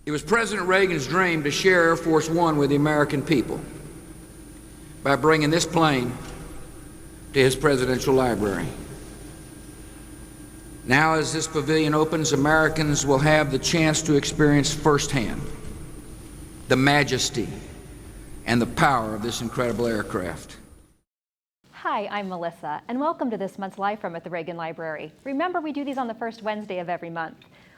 It was President Reagan's dream to share Air Force One with the American people by bringing this plane to his presidential library. Now, as this pavilion opens, Americans will have the chance to experience firsthand the majesty and the power of this incredible aircraft. Hi, I'm Melissa, and welcome to this month's Live From at the Reagan Library. Remember, we do these on the first Wednesday of every month.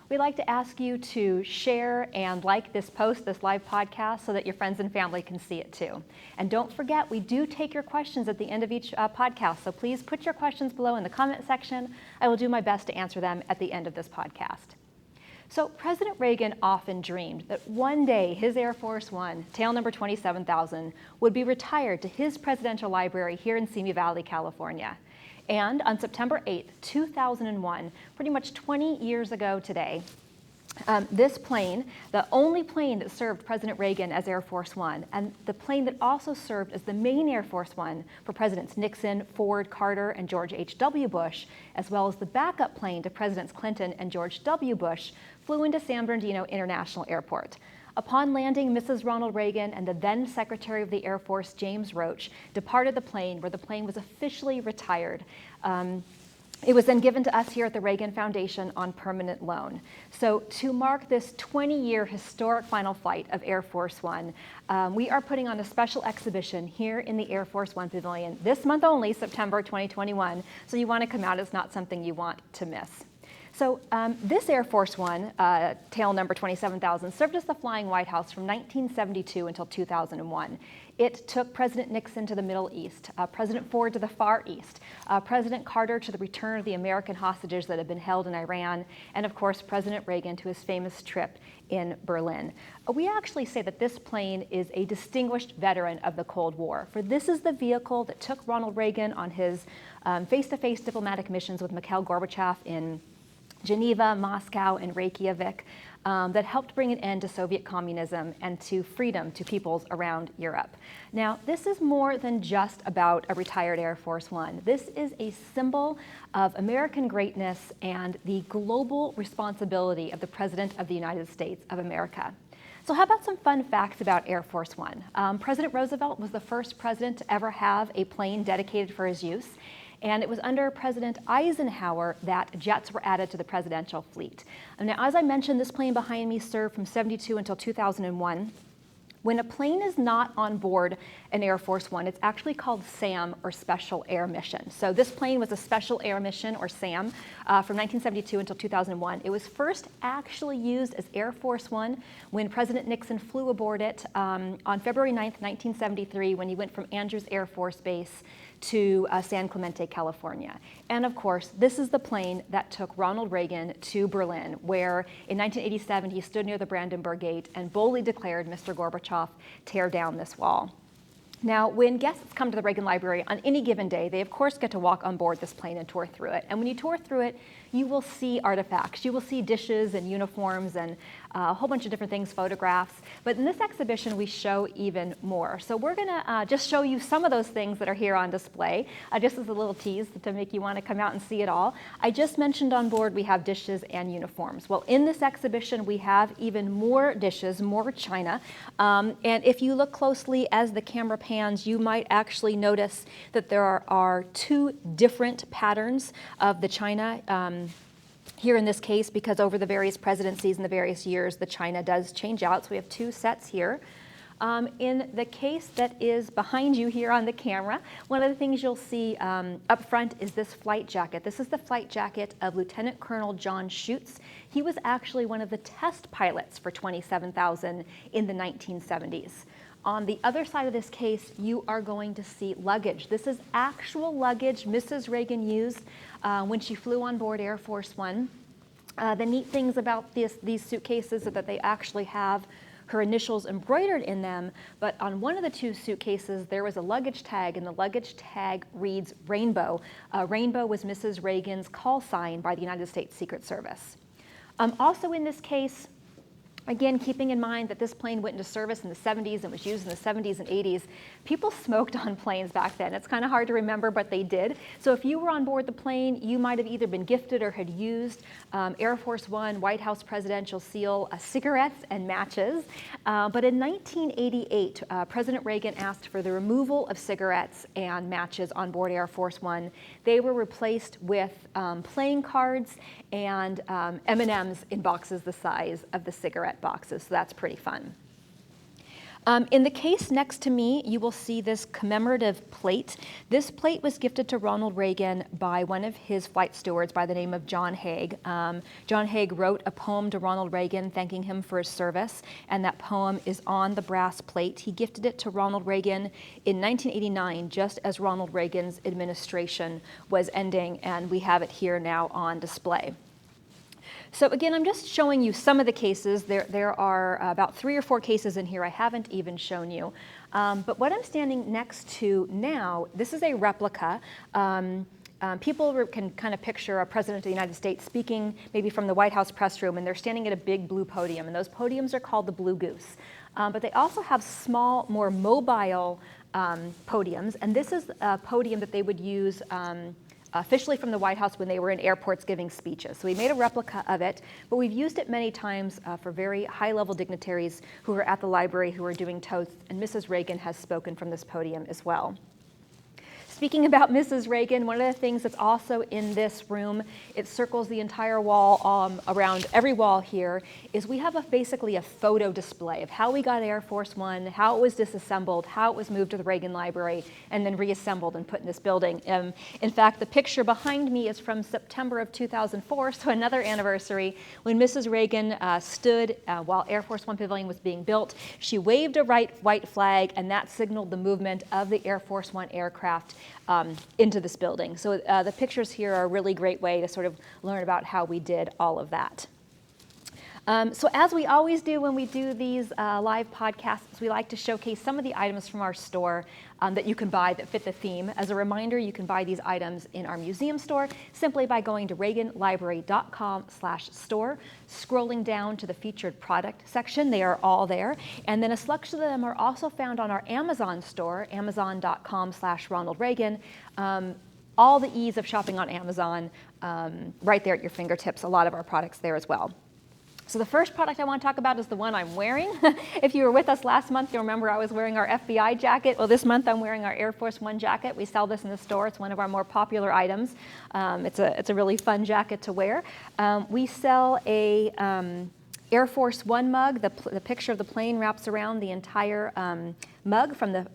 We'd like to ask you to share and like this post, this live podcast, so that your friends and family can see it too. And don't forget, we do take your questions at the end of each podcast, so please put your questions below in the comment section. I will do my best to answer them at the end of this podcast. So President Reagan often dreamed that one day his Air Force One, tail number 27,000, would be retired to his presidential library here in Simi Valley, California. And on September 8th, 2001, pretty much 20 years ago today, this plane, the only plane that served President Reagan as Air Force One, and the plane that also served as the main Air Force One for Presidents Nixon, Ford, Carter, and George H.W. Bush, as well as the backup plane to Presidents Clinton and George W. Bush, flew into San Bernardino International Airport. Upon landing, Mrs. Ronald Reagan and the then Secretary of the Air Force, James Roach, departed the plane, where the plane was officially retired. It was then given to us here at the Reagan Foundation on permanent loan. So to mark this 20-year historic final flight of Air Force One, we are putting on a special exhibition here in the Air Force One Pavilion this month only, September 2021. So you want to come out, it's not something you want to miss. So this Air Force One, tail number 27,000, served as the Flying White House from 1972 until 2001. It took President Nixon to the Middle East, President Ford to the Far East, President Carter to the return of the American hostages that had been held in Iran, and of course President Reagan to his famous trip in Berlin. We actually say that this plane is a distinguished veteran of the Cold War, for this is the vehicle that took Ronald Reagan on his face-to-face diplomatic missions with Mikhail Gorbachev in Geneva, Moscow, and Reykjavik that helped bring an end to Soviet communism and to freedom to peoples around Europe. Now, this is more than just about a retired Air Force One. This is a symbol of American greatness and the global responsibility of the President of the United States of America. So how about some fun facts about Air Force One? President Roosevelt was the first president to ever have a plane dedicated for his use. And it was under President Eisenhower that jets were added to the presidential fleet. And now, as I mentioned, this plane behind me served from 72 until 2001. When a plane is not on board an Air Force One, it's actually called SAM, or Special Air Mission. So this plane was a Special Air Mission, or SAM, from 1972 until 2001. It was first actually used as Air Force One when President Nixon flew aboard it on February 9th, 1973, when he went from Andrews Air Force Base to San Clemente, California. And of course, this is the plane that took Ronald Reagan to Berlin, where in 1987 he stood near the Brandenburg Gate and boldly declared, "Mr. Gorbachev, tear down this wall." Now, when guests come to the Reagan Library on any given day, they of course get to walk on board this plane and tour through it. And when you tour through it, you will see artifacts. You will see dishes and uniforms and a whole bunch of different things, photographs. But in this exhibition, we show even more. So we're gonna just show you some of those things that are here on display, just as a little tease to make you want to come out and see it all. I just mentioned on board we have dishes and uniforms. Well, in this exhibition, we have even more dishes, more china. And if you look closely as the camera pans, you might actually notice that there are two different patterns of the china. Here in this case, because over the various presidencies and the various years, the china does change out. So we have two sets here. In the case that is behind you here on the camera, one of the things you'll see up front is this flight jacket. This is the flight jacket of Lieutenant Colonel John Schutz. He was actually one of the test pilots for 27,000 in the 1970s. On the other side of this case, you are going to see luggage. This is actual luggage Mrs. Reagan used when she flew on board Air Force One. The neat things about these suitcases are that they actually have her initials embroidered in them, but on one of the two suitcases, there was a luggage tag, and the luggage tag reads Rainbow. Rainbow was Mrs. Reagan's call sign by the United States Secret Service. Also in this case, Again, keeping in mind that this plane went into service in the 70s and was used in the 70s and 80s, people smoked on planes back then. It's kind of hard to remember, but they did. So if you were on board the plane, you might have either been gifted or had used Air Force One, White House Presidential Seal, cigarettes and matches. But in 1988, President Reagan asked for the removal of cigarettes and matches on board Air Force One. They were replaced with playing cards and M&Ms in boxes the size of the cigarette boxes, so that's pretty fun. In the case next to me, you will see this commemorative plate. This plate was gifted to Ronald Reagan by one of his flight stewards by the name of John Haig. John Haig wrote a poem to Ronald Reagan thanking him for his service, and that poem is on the brass plate. He gifted it to Ronald Reagan in 1989, just as Ronald Reagan's administration was ending, and we have it here now on display. So again, I'm just showing you some of the cases. There are about 3 or 4 cases in here I haven't even shown you. But what I'm standing next to now, this is a replica. People can kind of picture a president of the United States speaking maybe from the White House press room, and they're standing at a big blue podium, and those podiums are called the Blue Goose. But they also have small, more mobile podiums, and this is a podium that they would use officially from the White House when they were in airports giving speeches. So we made a replica of it, but we've used it many times for very high-level dignitaries who are at the library who are doing toasts, and Mrs. Reagan has spoken from this podium as well. Speaking about Mrs. Reagan, one of the things that's also in this room, it circles the entire wall, around every wall here, is we have basically a photo display of how we got Air Force One, how it was disassembled, how it was moved to the Reagan Library, and then reassembled and put in this building. In fact, the picture behind me is from September of 2004, so another anniversary, when Mrs. Reagan stood while Air Force One Pavilion was being built. She waved a white flag, and that signaled the movement of the Air Force One aircraft into this building. So the pictures here are a really great way to sort of learn about how we did all of that. So as we always do when we do these live podcasts, we like to showcase some of the items from our store that you can buy that fit the theme. As a reminder, you can buy these items in our museum store simply by going to reaganlibrary.com/store, scrolling down to the featured product section. They are all there. And then a selection of them are also found on our Amazon store, amazon.com/Ronald Reagan. All the ease of shopping on Amazon right there at your fingertips. A lot of our products there as well. So the first product I want to talk about is the one I'm wearing. If you were with us last month, you'll remember I was wearing our FBI jacket. Well, this month I'm wearing our Air Force One jacket. We sell this in the store. It's one of our more popular items. It's a really fun jacket to wear. We sell a Air Force One mug. The picture of the plane wraps around the entire mug from the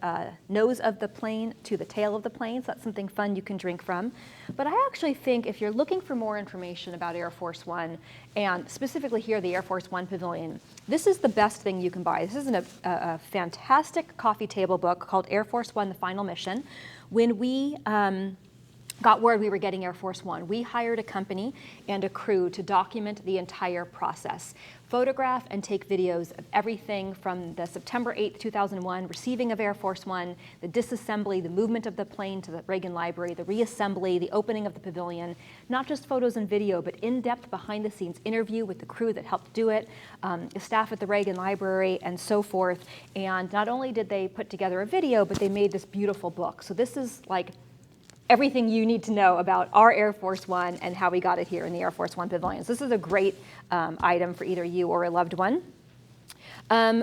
nose of the plane to the tail of the plane, so that's something fun you can drink from. But I actually think if you're looking for more information about Air Force One, and specifically here the Air Force One Pavilion, this is the best thing you can buy. This is a fantastic coffee table book called Air Force One, The Final Mission. When we got word we were getting Air Force One, we hired a company and a crew to document the entire process. Photograph and take videos of everything from the September 8th, 2001 receiving of Air Force One, the disassembly, the movement of the plane to the Reagan Library, the reassembly, the opening of the pavilion. Not just photos and video, but in-depth behind-the-scenes interview with the crew that helped do it, the staff at the Reagan Library, and so forth. And not only did they put together a video, but they made this beautiful book. So this is like everything you need to know about our Air Force One and how we got it here in the Air Force One pavilions. This is a great item for either you or a loved one.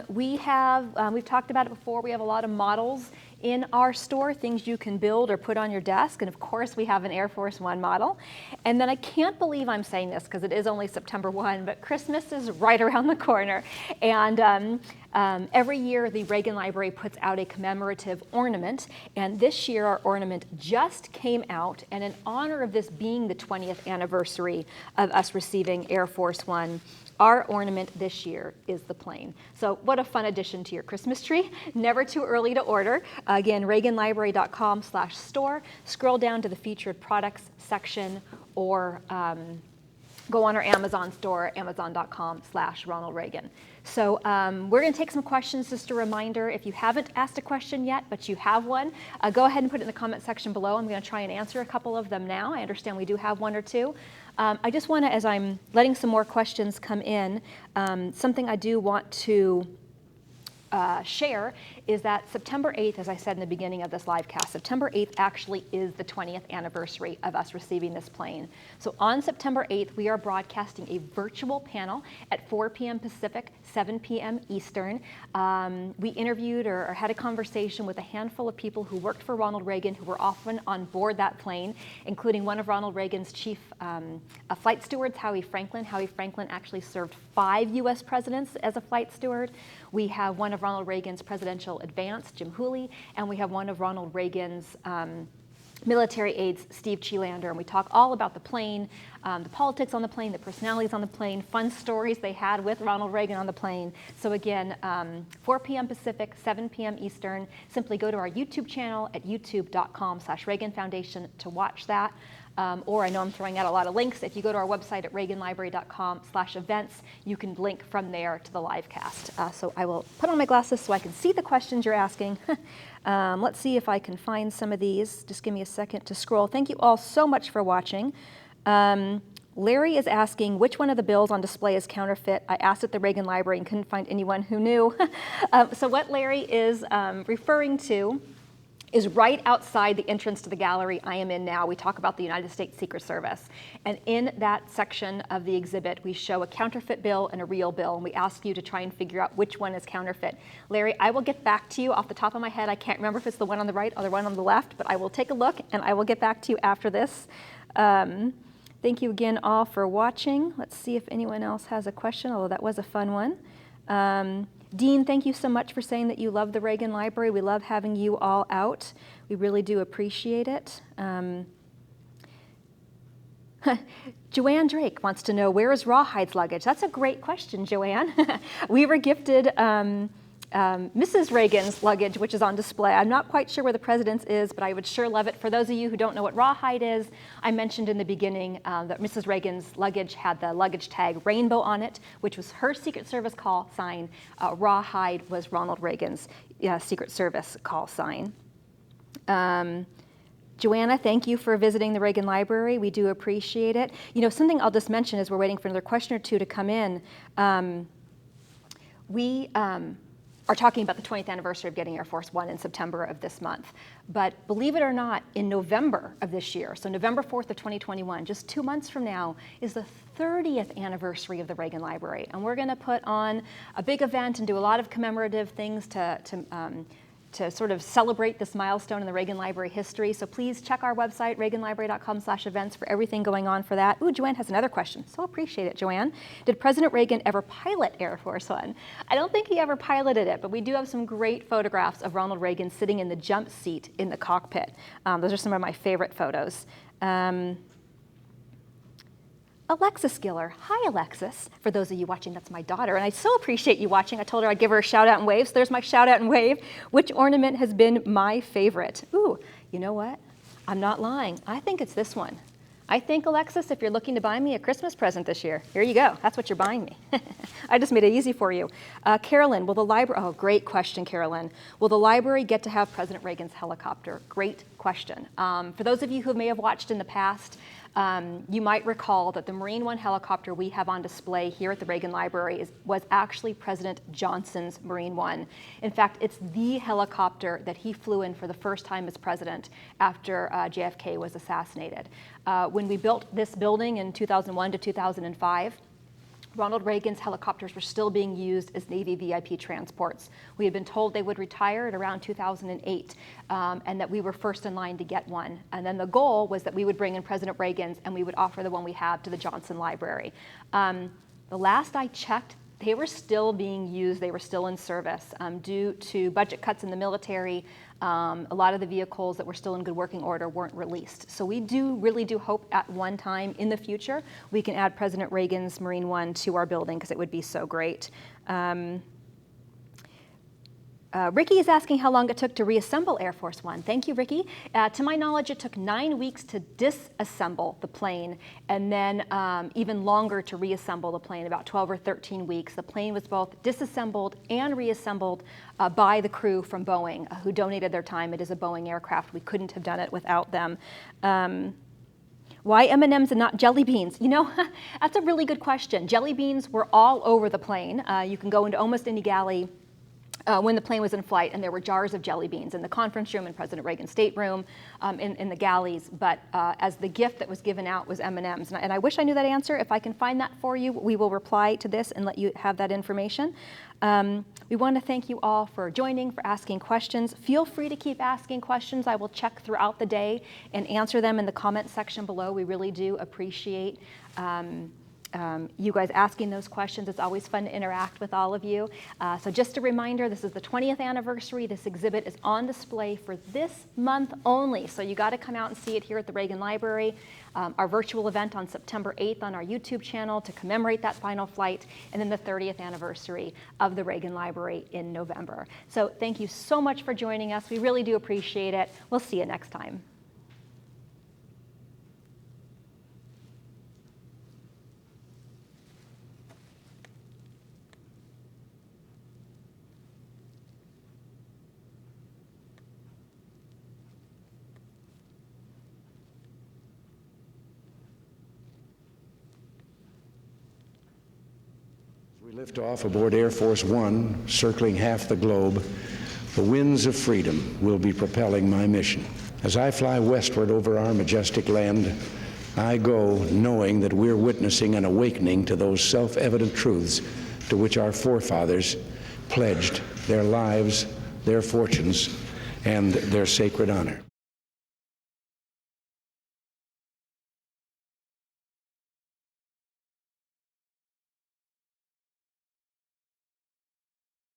We've talked about it before, we have a lot of models in our store, things you can build or put on your desk, and of course we have an Air Force One model. And then I can't believe I'm saying this because it is only September 1, but Christmas is right around the corner. And every year the Reagan Library puts out a commemorative ornament, and this year our ornament just came out, and in honor of this being the 20th anniversary of us receiving Air Force One, our ornament this year is the plane. So what a fun addition to your Christmas tree. Never too early to order. Again, reaganlibrary.com/store. Scroll down to the featured products section, or go on our Amazon store, amazon.com/Ronald Reagan. So we're going to take some questions. Just a reminder, if you haven't asked a question yet, but you have one, go ahead and put it in the comment section below. I'm going to try and answer a couple of them now. I understand we do have one or two. I just want to, as I'm letting some more questions come in, something I do want to share is that September 8th, as I said in the beginning of this live cast, September 8th actually is the 20th anniversary of us receiving this plane. So on September 8th, we are broadcasting a virtual panel at 4 p.m. Pacific, 7 p.m. Eastern. We interviewed or had a conversation with a handful of people who worked for Ronald Reagan, who were often on board that plane, including one of Ronald Reagan's chief flight stewards, Howie Franklin. Howie Franklin actually served 5 U.S. presidents as a flight steward. We have one of Ronald Reagan's presidential advance, Jim Hooley, and we have one of Ronald Reagan's military aides, Steve Cheelander, and we talk all about the plane, the politics on the plane, the personalities on the plane, fun stories they had with Ronald Reagan on the plane. So again, 4 p.m. Pacific, 7 p.m. Eastern. Simply go to our YouTube channel at youtube.com/Reagan Foundation to watch that. Or I know I'm throwing out a lot of links. If you go to our website at reaganlibrary.com/events, you can link from there to the live cast. So I will put on my glasses so I can see the questions you're asking. Let's see if I can find some of these. Just give me a second to scroll. Thank you all so much for watching. Larry is asking, which one of the bills on display is counterfeit? I asked at the Reagan Library and couldn't find anyone who knew. So what Larry is referring to is right outside the entrance to the gallery I am in now. We talk about the United States Secret Service. And in that section of the exhibit, we show a counterfeit bill and a real bill, and we ask you to try and figure out which one is counterfeit. Larry, I will get back to you off the top of my head. I can't remember if it's the one on the right or the one on the left, but I will take a look and I will get back to you after this. Thank you again all for watching. Let's see if anyone else has a question, although that was a fun one. Dean, thank you so much for saying that you love the Reagan Library. We love having you all out. We really do appreciate it. Joanne Drake wants to know, where is Rawhide's luggage? That's a great question, Joanne. We were gifted Mrs. Reagan's luggage, which is on display. I'm not quite sure where the president's is, but I would sure love it. For those of you who don't know what Rawhide is, I mentioned in the beginning that Mrs. Reagan's luggage had the luggage tag rainbow on it, which was her Secret Service call sign. Rawhide was Ronald Reagan's Secret Service call sign. Joanna, thank you for visiting the Reagan Library. We do appreciate it. You know, something I'll just mention as we're waiting for another question or two to come in. We are talking about the 20th anniversary of getting Air Force One in September of this month. But believe it or not, in November of this year, so November 4th of 2021, just 2 months from now, is the 30th anniversary of the Reagan Library. And we're going to put on a big event and do a lot of commemorative things to sort of celebrate this milestone in the Reagan Library history. So please check our website, reaganlibrary.com/events, for everything going on for that. Ooh, Joanne has another question. So appreciate it, Joanne. Did President Reagan ever pilot Air Force One? I don't think he ever piloted it, but we do have some great photographs of Ronald Reagan sitting in the jump seat in the cockpit. Those are some of my favorite photos. Alexis Giller. Hi, Alexis. For those of you watching, that's my daughter, and I so appreciate you watching. I told her I'd give her a shout out and wave, so there's my shout out and wave. Which ornament has been my favorite? Ooh, you know what? I'm not lying. I think it's this one. I think, Alexis, if you're looking to buy me a Christmas present this year, here you go. That's what you're buying me. I just made it easy for you. Carolyn, will the library, oh, great question, Carolyn. Will the library get to have President Reagan's helicopter? Great question. For those of you who may have watched in the past, you might recall that the Marine One helicopter we have on display here at the Reagan Library was actually President Johnson's Marine One. In fact, it's the helicopter that he flew in for the first time as president after JFK was assassinated. When we built this building in 2001 to 2005, Ronald Reagan's helicopters were still being used as Navy VIP transports. We had been told they would retire at around 2008, and that we were first in line to get one. And then the goal was that we would bring in President Reagan's and we would offer the one we have to the Johnson Library. The last I checked, they were still being used, they were still in service. Due to budget cuts in the military, a lot of the vehicles that were still in good working order weren't released. So we really do hope at one time in the future we can add President Reagan's Marine One to our building, because it would be so great. Ricky is asking how long it took to reassemble Air Force One. Thank you, Ricky. To my knowledge, it took 9 weeks to disassemble the plane, and then even longer to reassemble the plane, about 12 or 13 weeks. The plane was both disassembled and reassembled by the crew from Boeing, who donated their time. It is a Boeing aircraft. We couldn't have done it without them. Why M&Ms and not jelly beans? You know, that's a really good question. Jelly beans were all over the plane. You can go into almost any galley when the plane was in flight, and there were jars of jelly beans in the conference room, in President Reagan's stateroom, in the galleys. But as the gift that was given out was M&Ms. And I wish I knew that answer. If I can find that for you, we will reply to this and let you have that information. We want to thank you all for joining, for asking questions. Feel free to keep asking questions. I will check throughout the day and answer them in the comment section below. We really do appreciate you guys asking those questions. It's always fun to interact with all of you. So just a reminder, this is the 20th anniversary. This exhibit is on display for this month only. So you got to come out and see it here at the Reagan Library. Our virtual event on September 8th on our YouTube channel to commemorate that final flight, and then the 30th anniversary of the Reagan Library in November. So thank you so much for joining us. We really do appreciate it. We'll see you next time. We lift off aboard Air Force One, circling half the globe. The winds of freedom will be propelling my mission. As I fly westward over our majestic land, I go knowing that we're witnessing an awakening to those self-evident truths to which our forefathers pledged their lives, their fortunes, and their sacred honor.